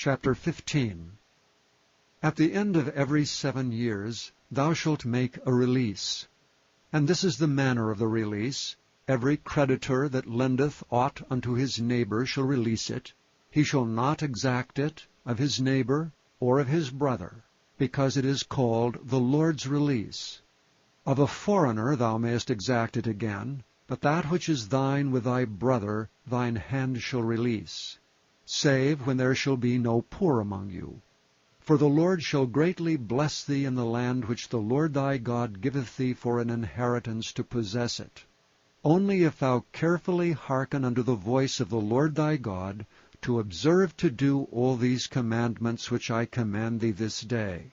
Chapter 15. At the end of every 7 years thou shalt make a release. And this is the manner of the release. Every creditor that lendeth aught unto his neighbor shall release it. He shall not exact it of his neighbor or of his brother, because it is called the Lord's release. Of a foreigner thou mayest exact it again, but that which is thine with thy brother thine hand shall release, save when there shall be no poor among you. For the Lord shall greatly bless thee in the land which the Lord thy God giveth thee for an inheritance to possess it. Only if thou carefully hearken unto the voice of the Lord thy God, to observe to do all these commandments which I command thee this day.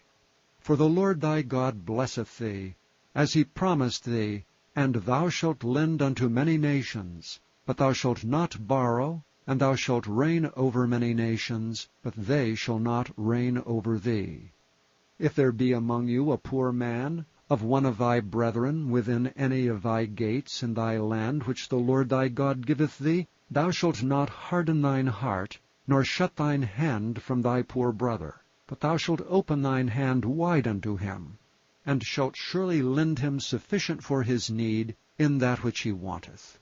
For the Lord thy God blesseth thee, as he promised thee, and thou shalt lend unto many nations, but thou shalt not borrow, and thou shalt reign over many nations, but they shall not reign over thee. If there be among you a poor man, of one of thy brethren, within any of thy gates in thy land which the Lord thy God giveth thee, thou shalt not harden thine heart, nor shut thine hand from thy poor brother, but thou shalt open thine hand wide unto him, and shalt surely lend him sufficient for his need in that which he wanteth.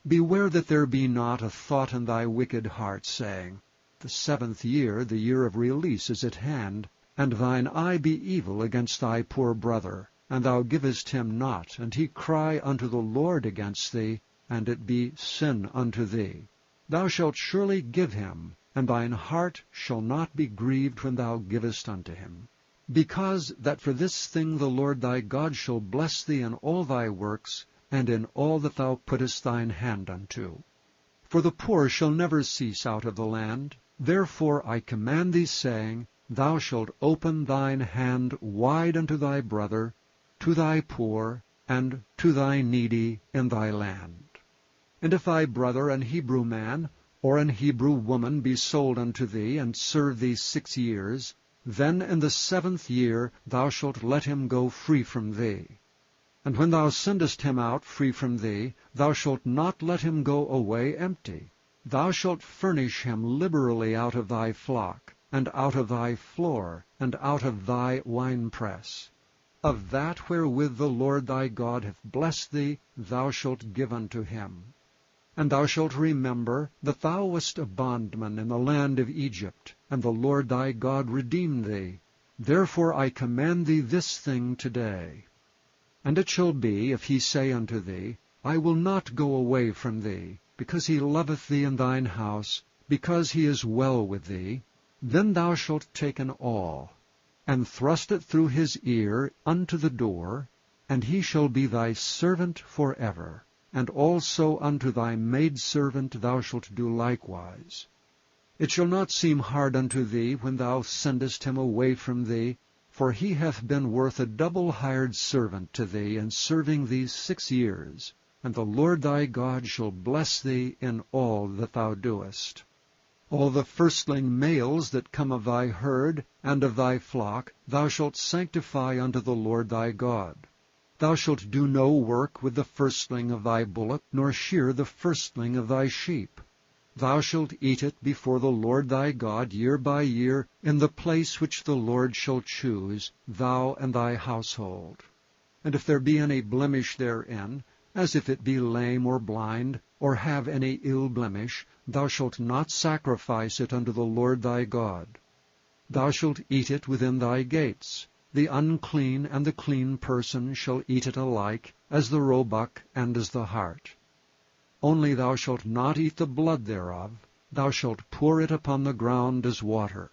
Beware that there be not a thought in thy wicked heart, saying, The 7th year, the year of release, is at hand, and thine eye be evil against thy poor brother, and thou givest him not, and he cry unto the Lord against thee, and it be sin unto thee. Thou shalt surely give him, and thine heart shall not be grieved when thou givest unto him. Because that for this thing the Lord thy God shall bless thee in all thy works, and in all that thou puttest thine hand unto. For the poor shall never cease out of the land. Therefore I command thee, saying, Thou shalt open thine hand wide unto thy brother, to thy poor, and to thy needy in thy land. And if thy brother, an Hebrew man, or an Hebrew woman, be sold unto thee, and serve thee 6 years, then in the 7th year thou shalt let him go free from thee. And when thou sendest him out free from thee, thou shalt not let him go away empty. Thou shalt furnish him liberally out of thy flock, and out of thy floor, and out of thy winepress. Of that wherewith the Lord thy God hath blessed thee, thou shalt give unto him. And thou shalt remember that thou wast a bondman in the land of Egypt, and the Lord thy God redeemed thee. Therefore I command thee this thing today. And it shall be, if he say unto thee, I will not go away from thee, because he loveth thee in thine house, because he is well with thee, then thou shalt take an awl, and thrust it through his ear unto the door, and he shall be thy servant forever. And also unto thy maidservant thou shalt do likewise. It shall not seem hard unto thee when thou sendest him away from thee, for he hath been worth a double hired servant to thee in serving thee 6 years, and the Lord thy God shall bless thee in all that thou doest. All the firstling males that come of thy herd and of thy flock thou shalt sanctify unto the Lord thy God. Thou shalt do no work with the firstling of thy bullock, nor shear the firstling of thy sheep. Thou shalt eat it before the Lord thy God year by year in the place which the Lord shall choose, thou and thy household. And if there be any blemish therein, as if it be lame or blind, or have any ill blemish, thou shalt not sacrifice it unto the Lord thy God. Thou shalt eat it within thy gates. The unclean and the clean person shall eat it alike, as the roebuck and as the hart. Only thou shalt not eat the blood thereof. Thou shalt pour it upon the ground as water.